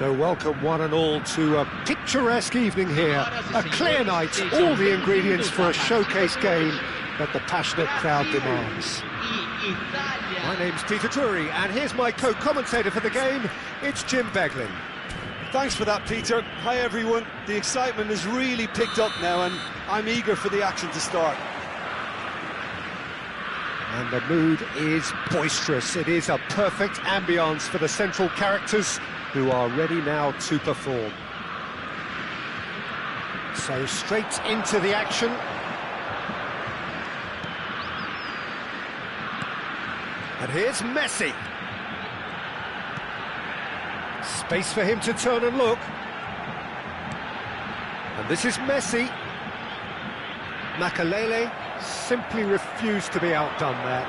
So welcome one and all to a picturesque evening here, a clear night, all the ingredients for a showcase game that the passionate crowd demands. My name's Peter Drury, and here's my co-commentator for the game, it's Jim Beglin. Thanks for that, Peter. Hi everyone, the excitement has really picked up now and I'm eager for the action to start. And the mood is boisterous. It is a perfect ambience for the central characters who are ready now to perform. So straight into the action. And here's Messi. Space for him to turn and look. And this is Messi. Makalele simply refused to be outdone there.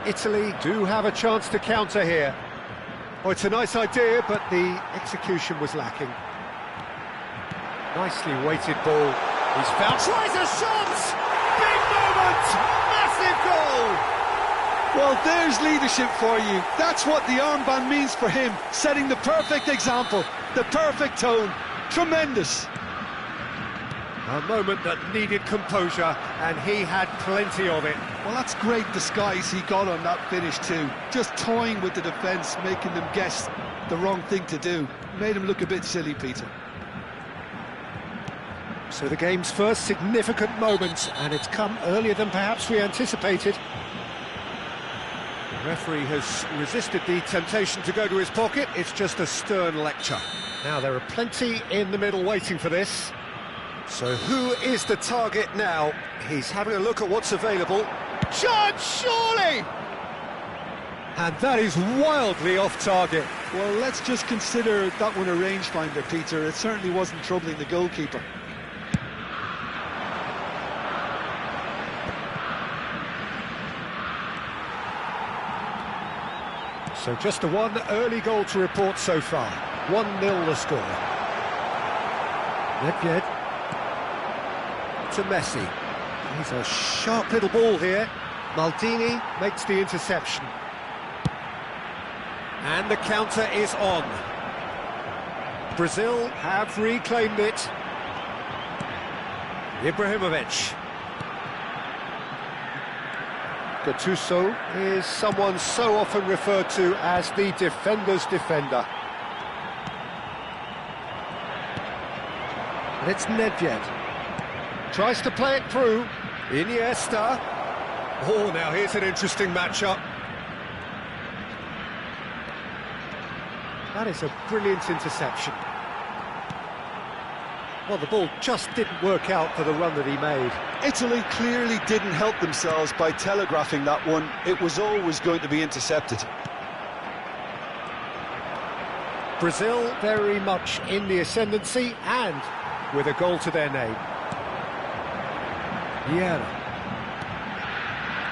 Italy do have a chance to counter here. Oh, it's a nice idea, but the execution was lacking. Nicely weighted ball. He's found. Tries a shot! Big moment! Massive goal! Well, there's leadership for you. That's what the armband means for him, setting the perfect example, the perfect tone. Tremendous. A moment that needed composure, and he had plenty of it. Well, that's great disguise he got on that finish too. Just toying with the defence, making them guess the wrong thing to do. Made him look a bit silly, Peter. So the game's first significant moment, and it's come earlier than perhaps we anticipated. The referee has resisted the temptation to go to his pocket. It's just a stern lecture. Now, there are plenty in the middle waiting for this. So who is the target now? He's having a look at what's available. Chance, surely! And that is wildly off target. Well, let's just consider that one a rangefinder, Peter. It certainly wasn't troubling the goalkeeper. So just the one early goal to report so far. 1-0 the score. Nedved to Messi. He's a sharp little ball here. Maldini makes the interception. And the counter is on. Brazil have reclaimed it. Ibrahimovic. Gattuso is someone so often referred to as the defender's defender. And it's Nedved. Tries to play it through. Iniesta. Oh, now here's an interesting matchup. That is a brilliant interception. Well, the ball just didn't work out for the run that he made. Italy clearly didn't help themselves by telegraphing that one. It was always going to be intercepted. Brazil very much in the ascendancy and with a goal to their name. Vieira.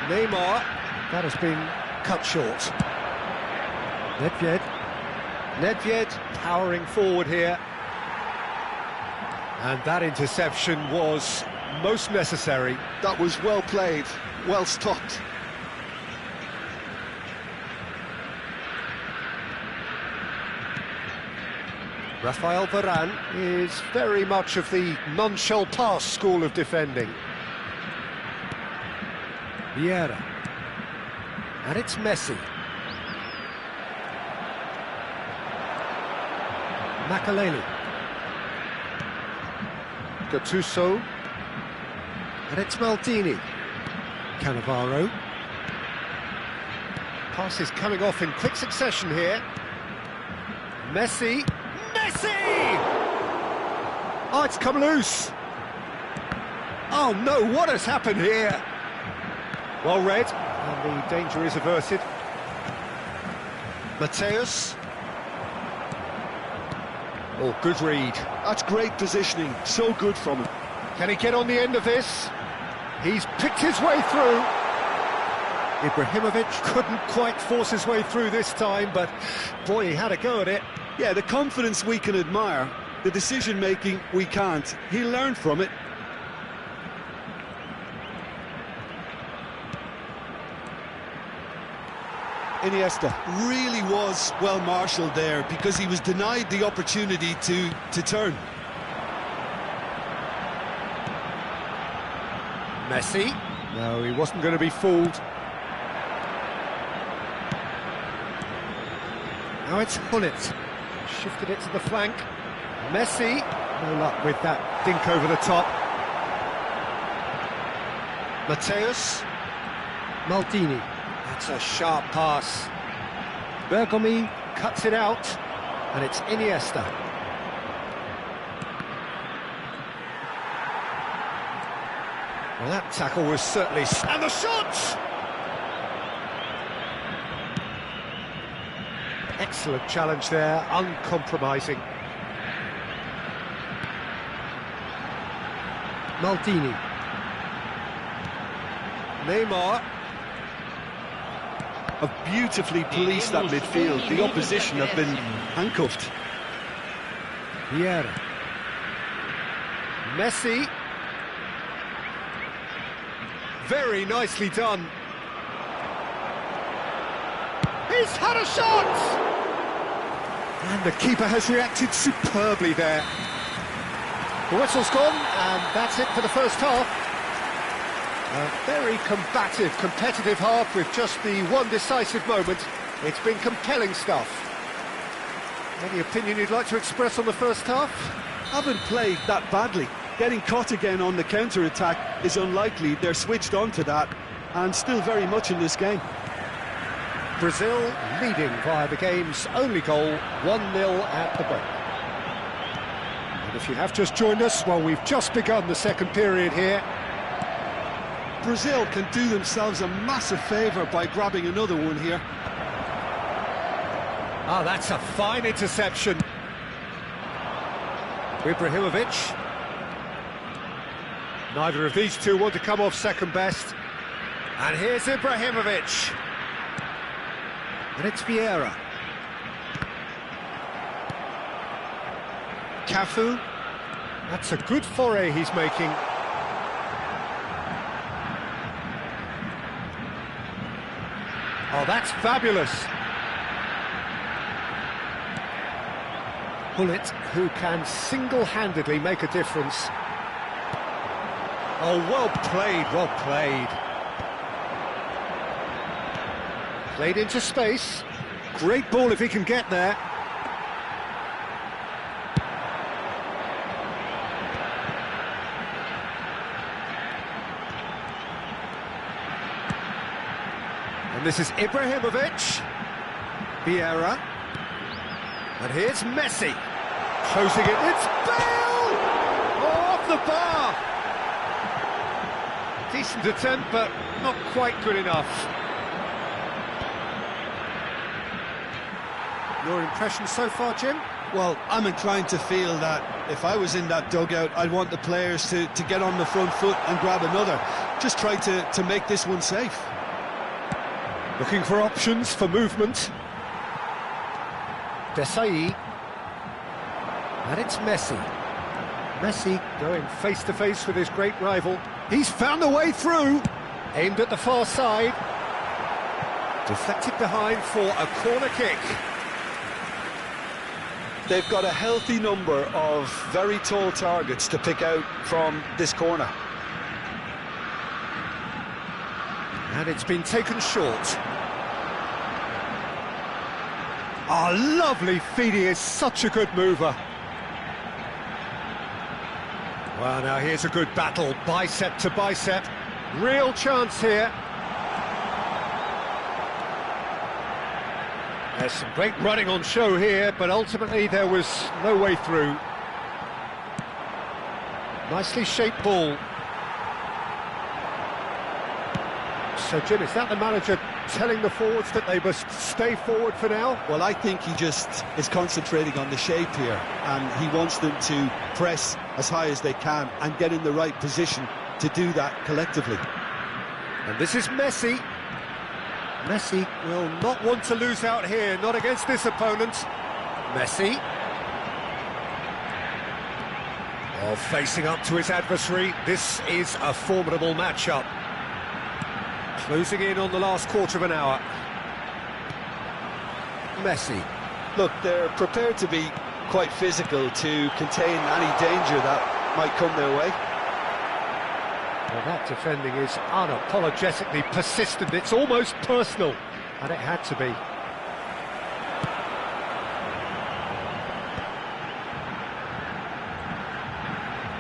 Neymar. That has been cut short. Nedved powering forward here. And that interception was most necessary. That was well played, well stopped. Rafael Varane is very much of the non-shell pass school of defending. Vieira. And it's Messi. Makalele. Gattuso. And it's Maldini. Cannavaro. Passes coming off in quick succession here. Messi. Messi! Oh, it's come loose. Oh no, what has happened here? Well read, and the danger is averted. Mateus. Oh, good read. That's great positioning, so good from him. Can he get on the end of this? He's picked his way through. Ibrahimovic couldn't quite force his way through this time, but boy, he had a go at it. Yeah, the confidence we can admire, the decision-making we can't. He learned from it. Iniesta really was well marshalled there because he was denied the opportunity to turn. Messi. No, he wasn't going to be fooled. Now it's Hullet. Shifted it to the flank. Messi. No luck with that dink over the top. Mateus. Maldini. That's a sharp pass. Bergomi cuts it out, and it's Iniesta. Well, that tackle was certainly... And the shot! Excellent challenge there, uncompromising. Maldini. Neymar. Have beautifully policed that midfield. The opposition have been handcuffed. Vieira. Messi. Very nicely done. He's had a shot! And the keeper has reacted superbly there. The whistle's gone, and that's it for the first half. A very combative, competitive half with just the one decisive moment. It's been compelling stuff. Any opinion you'd like to express on the first half? Haven't played that badly. Getting caught again on the counter-attack is unlikely. They're switched on to that, and still very much in this game. Brazil leading via the game's only goal, 1-0 at the break. And if you have just joined us, well, we've just begun the second period here. Brazil can do themselves a massive favour by grabbing another one here. Ah, that's a fine interception. Ibrahimovic. Neither of these two want to come off second best. And here's Ibrahimovic. And it's Vieira. Cafu. That's a good foray he's making. Oh, that's fabulous. Hullet, who can single-handedly make a difference. Oh, well played, well played. Played into space. Great ball if he can get there. And this is Ibrahimovic. Vieira. And here's Messi. Closing it. It's Bale! Oh, off the bar! Decent attempt, but not quite good enough. Your impression so far, Jim? Well, I'm inclined to feel that if I was in that dugout, I'd want the players to get on the front foot and grab another. Just try to make this one safe. Looking for options for movement. Desai. And it's Messi. Messi going face-to-face with his great rival. He's found a way through. Aimed at the far side. Deflected behind for a corner kick. They've got a healthy number of very tall targets to pick out from this corner. And it's been taken short. Oh, lovely feed. He is such a good mover. Well, now here's a good battle, bicep to bicep. Real chance here. There's some great running on show here, but ultimately there was no way through. Nicely shaped ball. So, Jim, is that the manager telling the forwards that they must stay forward for now? Well, I think he just is concentrating on the shape here, and he wants them to press as high as they can and get in the right position to do that collectively. And this is Messi. Messi will not want to lose out here, not against this opponent. Messi. Oh, facing up to his adversary. This is a formidable matchup. Closing in on the last quarter of an hour. Messi. Look, they're prepared to be quite physical to contain any danger that might come their way. Well, that defending is unapologetically persistent. It's almost personal, and it had to be.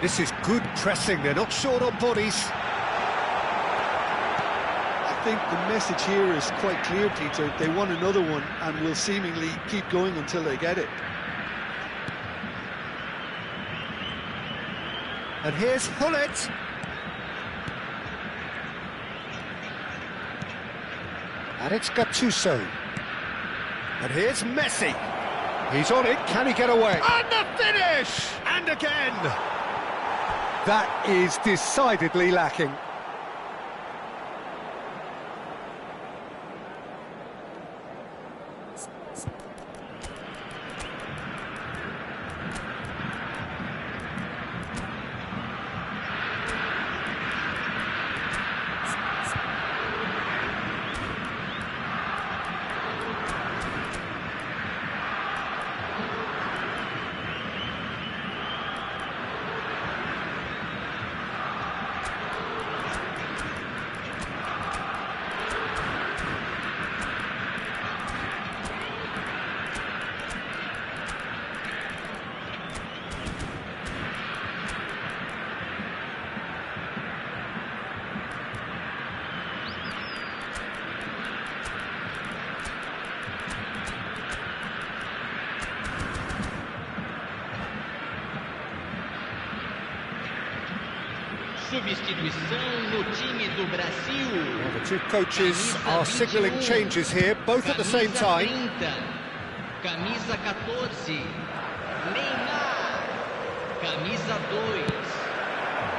This is good pressing. They're not short on bodies. I think the message here is quite clear, Peter. They want another one and will seemingly keep going until they get it. And here's Hullet. And it's Gattuso. And here's Messi. He's on it. Can he get away? And the finish! And again! That is decidedly lacking. Substituição no time do Brasil. Well, the two coaches are signalling changes here, both at the same time. Camisa 14, Neymar. Camisa 2.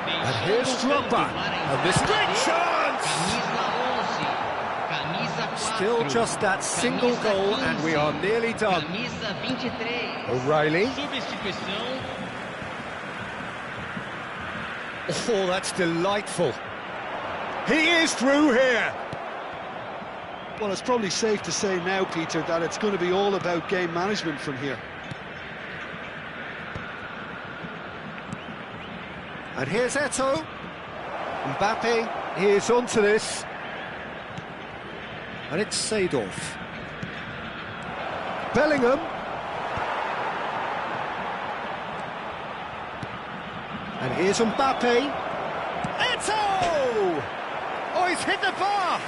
And here's Drogba. And this great chance! Camisa 11. Camisa 4. Still just that single goal, and we are nearly done. Camisa 23. O'Reilly. Substituição. Oh, that's delightful. He is through here. Well, it's probably safe to say now, Peter, that it's going to be all about game management from here. And here's Eto'o. Mbappe is onto this. And it's Seedorf. Bellingham. And here's Mbappe. Eto'o! Oh, he's hit the bar!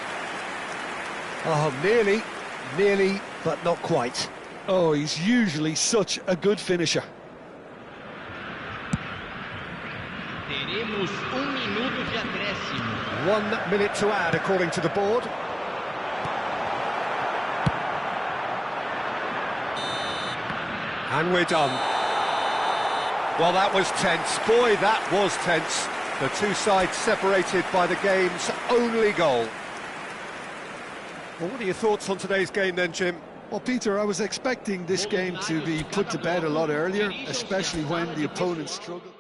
Oh, nearly, but not quite. Oh, he's usually such a good finisher. Teremos minuto de acréscimo. 1 minute to add, according to the board. And we're done. Well, that was tense. Boy, that was tense. The two sides separated by the game's only goal. Well, what are your thoughts on today's game then, Jim? Well, Peter, I was expecting this game to be put to bed a lot earlier, especially when the opponent struggled.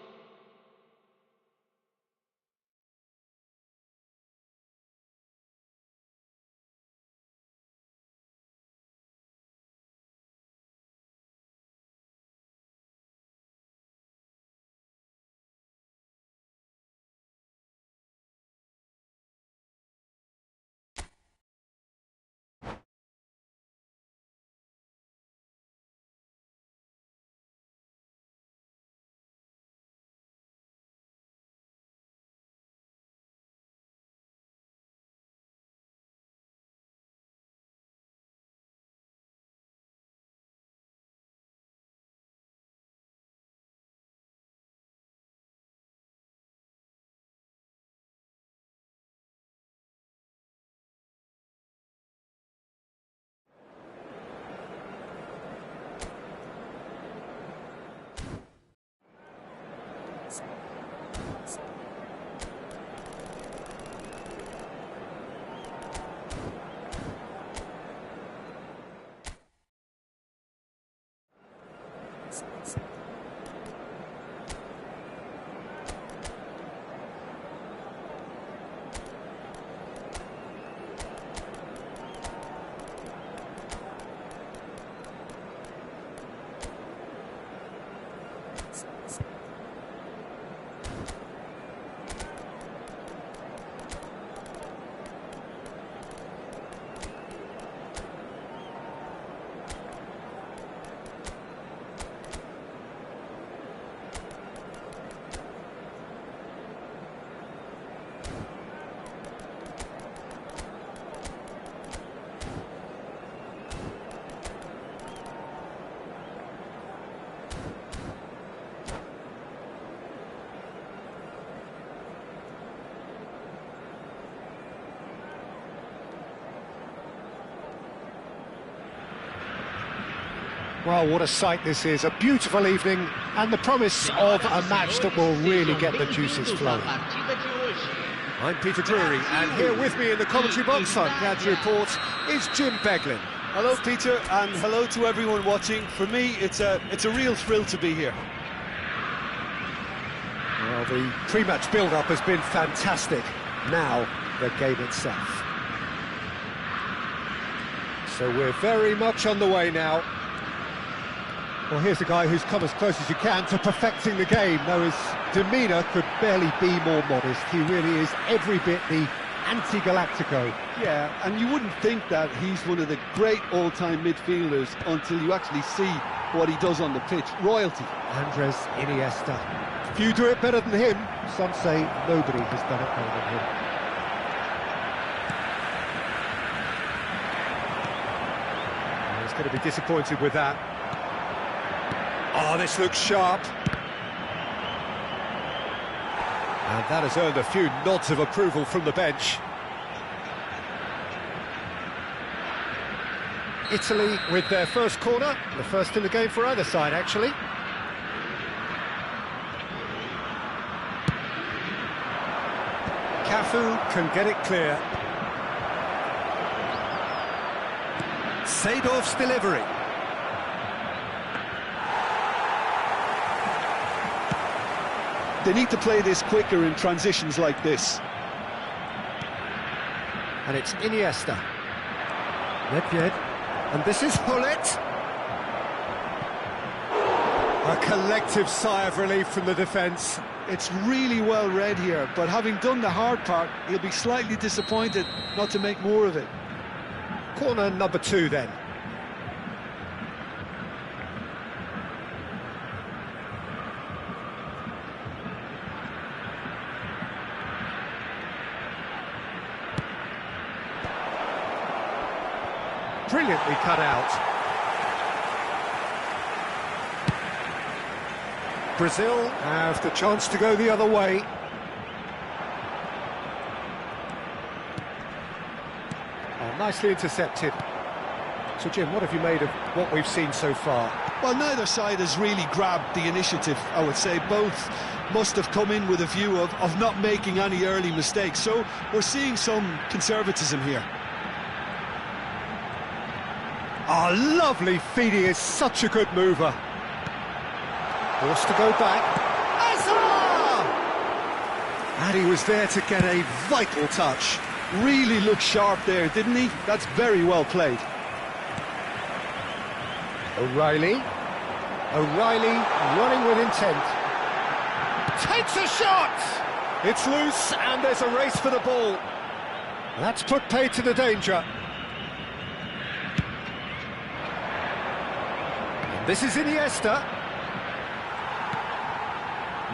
Well, what a sight this is, a beautiful evening, and the promise of a match that will really get the juices flowing. I'm Peter Drury, and here with me in the commentary box, I'm glad to report, is Jim Beglin. Hello, Peter, and hello to everyone watching. For me, it's a real thrill to be here. Well, the pre-match build-up has been fantastic. Now, the game itself. So we're very much on the way now. Well, here's a guy who's come as close as you can to perfecting the game, though his demeanour could barely be more modest. He really is every bit the anti-Galactico. Yeah, and you wouldn't think that he's one of the great all-time midfielders until you actually see what he does on the pitch. Royalty. Andres Iniesta. Few do it better than him. Some say nobody has done it better than him. He's going to be disappointed with that. Oh, this looks sharp. And that has earned a few nods of approval from the bench. Italy with their first corner, the first in the game for either side, actually. Cafu can get it clear. Seedorf's delivery. They need to play this quicker in transitions like this. And it's Iniesta. Nedved. And this is Hullet. A collective sigh of relief from the defence. It's really well read here, but having done the hard part, he'll be slightly disappointed not to make more of it. Corner number 2 then. Brilliantly cut out. Brazil have the chance to go the other way. Oh, nicely intercepted. So Jim, what have you made of what we've seen so far? Well, neither side has really grabbed the initiative, I would say. Both must have come in with a view of not making any early mistakes. So we're seeing some conservatism here. Oh, lovely feed. He is such a good mover. Forced to go back. Azar! And he was there to get a vital touch. Really looked sharp there, didn't he? That's very well played. O'Reilly. O'Reilly running with intent. Takes a shot! It's loose and there's a race for the ball. That's put paid to the danger. This is Iniesta.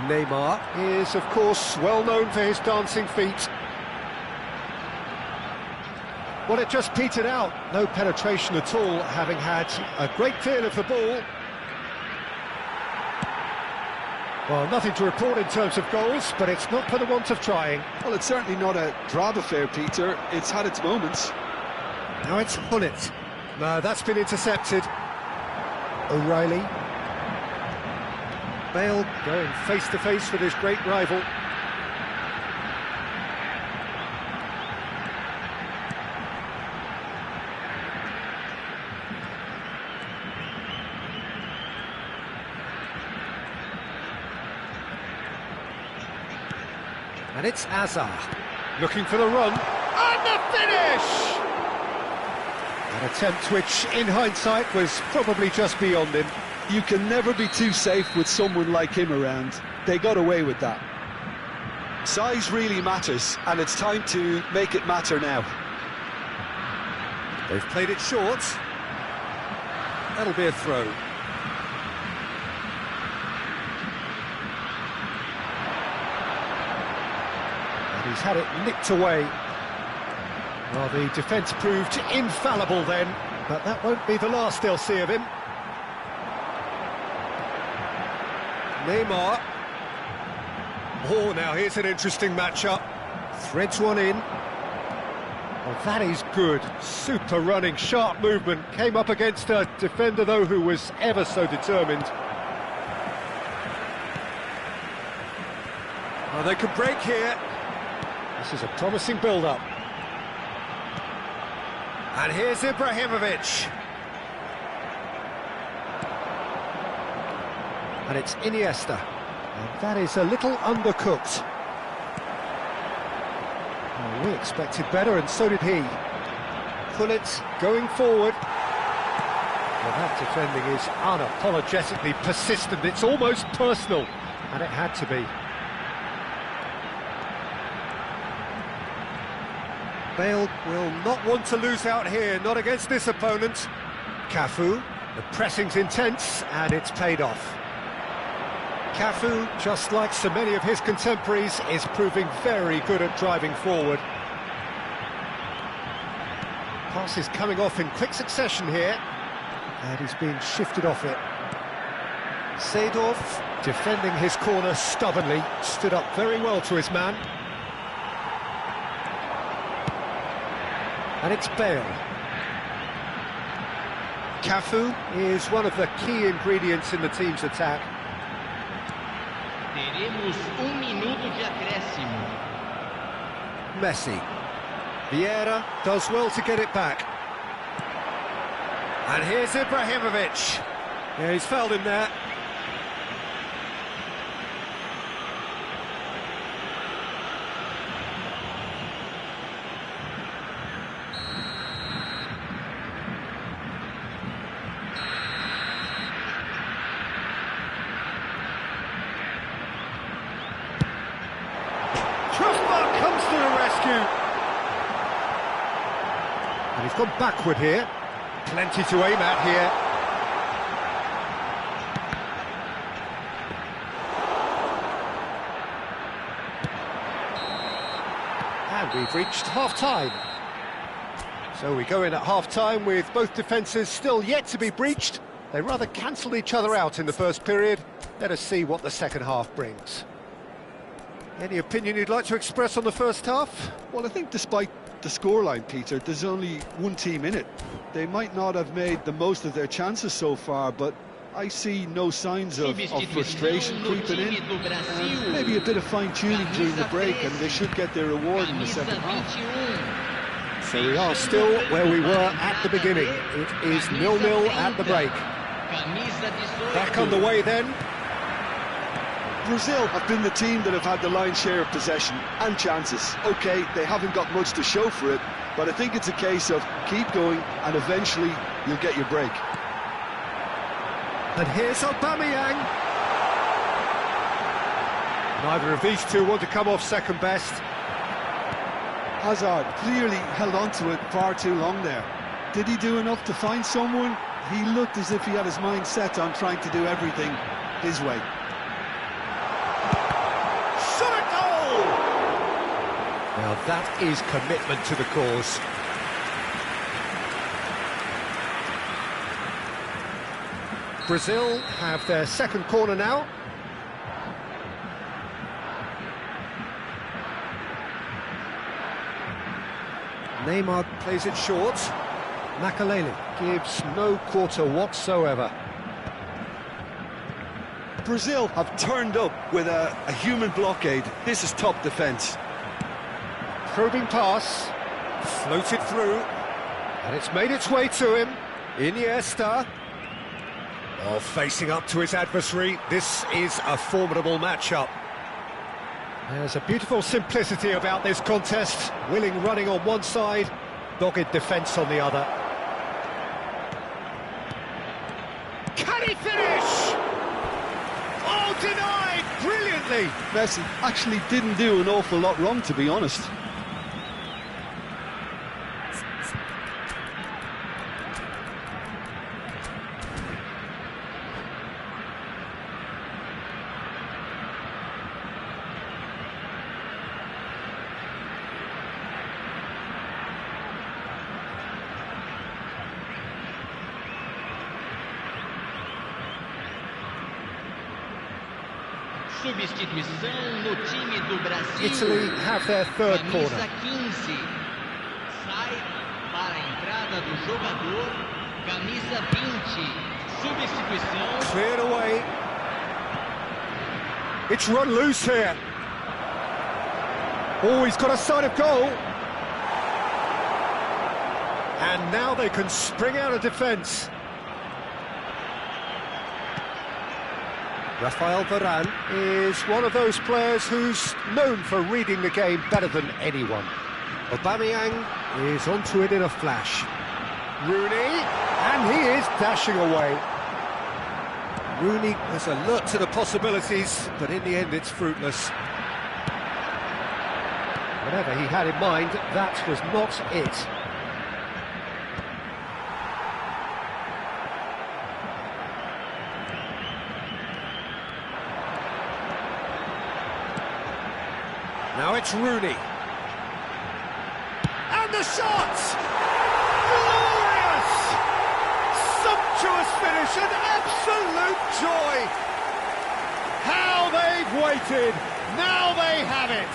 Neymar is, of course, well known for his dancing feet. Well, it just petered out. No penetration at all, having had a great deal of the ball. Well, nothing to report in terms of goals, but it's not for the want of trying. Well, it's certainly not a drab affair, Peter. It's had its moments. Now it's Hullet. No, that's been intercepted. O'Reilly. Bale going face-to-face with his great rival. And it's Azar, looking for the run, and the finish! An attempt which, in hindsight, was probably just beyond him. You can never be too safe with someone like him around. They got away with that. Size really matters, and it's time to make it matter now. They've played it short. That'll be a throw. And he's had it nicked away. Well, the defence proved infallible then, but that won't be the last they'll see of him. Neymar. Oh, now here's an interesting matchup. Threads one in. Well, that is good. Super running, sharp movement. Came up against a defender, though, who was ever so determined. Well, they could break here. This is a promising build-up. And here's Ibrahimovic. And it's Iniesta. And that is a little undercooked. Well, we expected better, and so did he. Gullit going forward. Well, that defending is unapologetically persistent. It's almost personal, and it had to be. Bale will not want to lose out here, not against this opponent. Cafu, the pressing's intense, and it's paid off. Cafu, just like so many of his contemporaries, is proving very good at driving forward. Pass is coming off in quick succession here, and he's being shifted off it. Seedorf, defending his corner stubbornly, stood up very well to his man. And it's Bale. Cafu is one of the key ingredients in the team's attack. Teremos minuto de acréscimo. Messi. Vieira does well to get it back. And here's Ibrahimovic. Yeah, he's fouled him there. Comes to the rescue. And he's gone backward here. Plenty to aim at here. And we've reached half-time. So we go in at half-time with both defences still yet to be breached. They rather cancelled each other out in the first period. Let us see what the second half brings. Any opinion you'd like to express on the first half? Well, I think despite the scoreline, Peter, there's only one team in it. They might not have made the most of their chances so far, but I see no signs of frustration creeping in. Maybe a bit of fine-tuning during the break, and they should get their reward in the second half. So we are still where we were at the beginning. It is 0-0 at the break. Back underway then. Brazil have been the team that have had the lion's share of possession and chances. OK, they haven't got much to show for it, but I think it's a case of keep going and eventually you'll get your break. And here's Aubameyang. Neither of these two want to come off second best. Hazard clearly held on to it far too long there. Did he do enough to find someone? He looked as if he had his mind set on trying to do everything his way. Now that is commitment to the cause. Brazil have their second corner now. Neymar plays it short. Makalele gives no quarter whatsoever. Brazil have turned up with a human blockade. This is top defence. Probing pass, floated through, and it's made its way to him. Iniesta. Oh, facing up to his adversary. This is a formidable matchup. There's a beautiful simplicity about this contest. Willing running on one side, dogged defence on the other. Can he finish? Oh, denied brilliantly. Messi actually didn't do an awful lot wrong, to be honest. Substituição no time do Brasil. Italy have their third corner. Camisa 15. Sai falta do jogador, camisa 20, substituição. Cleared away. It's run loose here. Oh, he's got a side of goal. And now they can spring out of defence. Rafael Varane is one of those players who's known for reading the game better than anyone. Aubameyang is onto it in a flash. Rooney, and he is dashing away. Rooney was alert to the possibilities, but in the end it's fruitless. Whatever he had in mind, that was not it. Now it's Rooney. And the shot! Glorious! Sumptuous finish, an absolute joy! How they've waited, now they have it!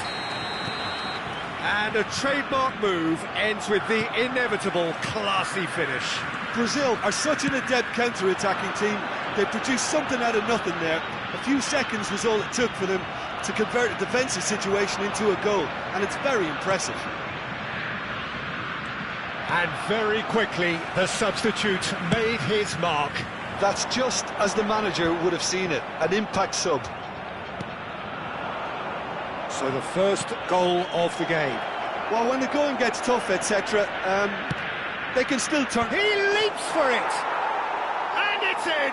And a trademark move ends with the inevitable classy finish. Brazil are such an adept counter-attacking team. They produced something out of nothing there. A few seconds was all it took for them to convert a defensive situation into a goal, and it's very impressive. And very quickly, the substitute made his mark. That's just as the manager would have seen it, an impact sub. So the first goal of the game. Well, when the going gets tough, etc., they can still turn... He leaps for it! And it's in!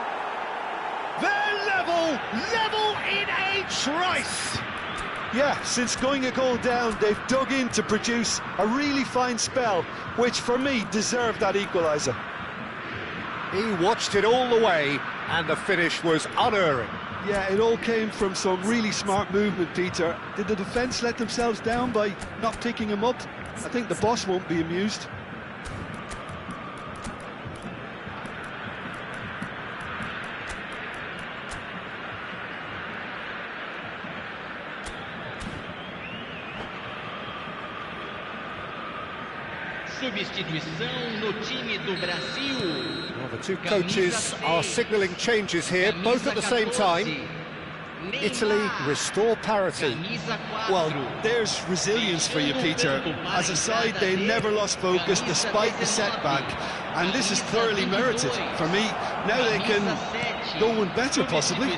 They're level in a trice! Yeah, since going a goal down, they've dug in to produce a really fine spell, which for me deserved that equaliser. He watched it all the way, and the finish was unerring. Yeah, it all came from some really smart movement, Peter. Did the defence let themselves down by not picking him up? I think the boss won't be amused. Substituição no time do Brasil. Well, the two coaches are signalling changes here, both at the same time. Italy restore parity. Well, there's resilience for you, Peter. As a side, they never lost focus despite the setback, and this is thoroughly merited. For me, now they can go one better, possibly.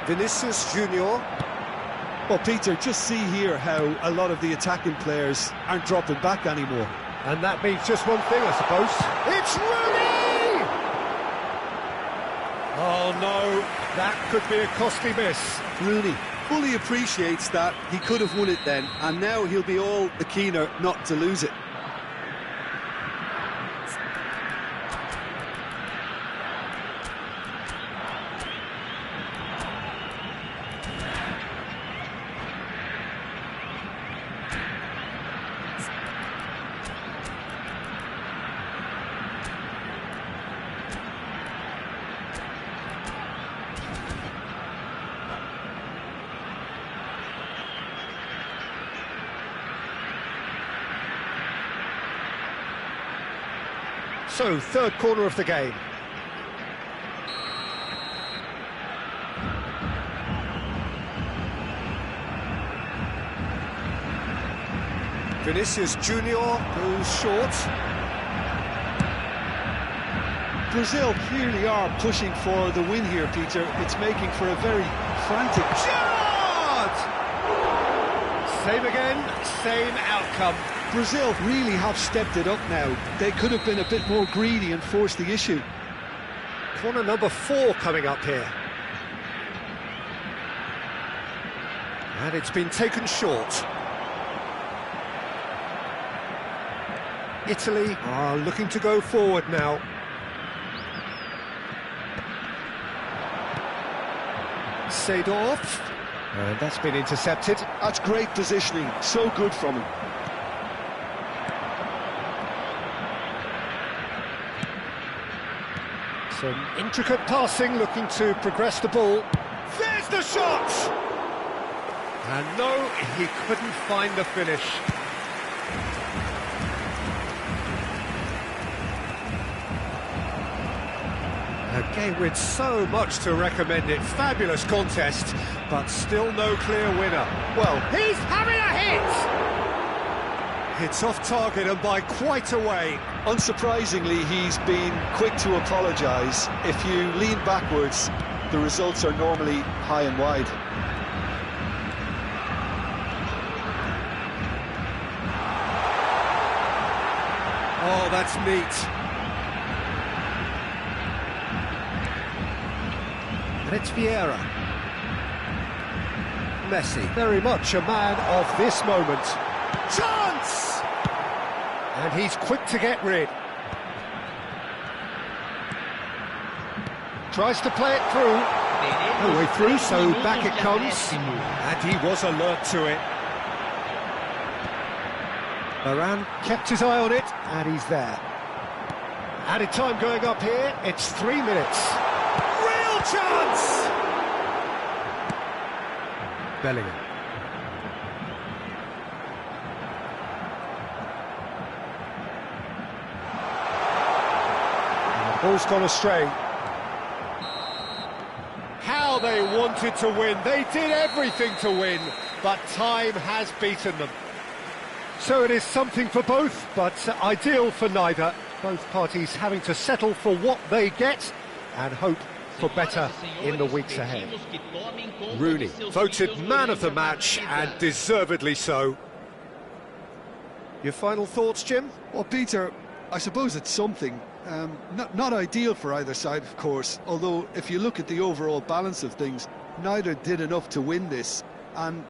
Vinicius Junior. Well, Peter, just see here how a lot of the attacking players aren't dropping back anymore. And that means just one thing, I suppose. It's Rooney! Oh, no, that could be a costly miss. Rooney fully appreciates that he could have won it then, and now he'll be all the keener not to lose it. So, third corner of the game. Vinicius Junior goes short. Brazil clearly are pushing for the win here, Peter. It's making for a very frantic... Shot! Same again, same outcome. Brazil really have stepped it up now. They could have been a bit more greedy and forced the issue. Corner number 4 coming up here. And it's been taken short. Italy are looking to go forward now. Seedorf. And that's been intercepted. That's great positioning. So good from him. Some intricate passing, looking to progress the ball. There's the shot! And no, he couldn't find the finish. A game with so much to recommend it. Fabulous contest, but still no clear winner. Well, he's having a hit! It's off target and by quite a way. Unsurprisingly, he's been quick to apologise. If you lean backwards, the results are normally high and wide. Oh, that's neat. And it's Vieira. Messi, very much a man of this moment. Chance! And he's quick to get rid. Tries to play it through. No way through, so back it comes. And he was alert to it. Varane kept his eye on it, and he's there. Added time going up here, it's 3 minutes. Real chance! Bellingham. And the ball's gone astray. How they wanted to win. They did everything to win, but time has beaten them. So it is something for both, but ideal for neither. Both parties having to settle for what they get and hope for better in the weeks ahead. Rooney, voted man of the match, and deservedly so. Your final thoughts, Jim? Well, Peter, I suppose it's something. Not ideal for either side, of course, although if you look at the overall balance of things, neither did enough to win this. And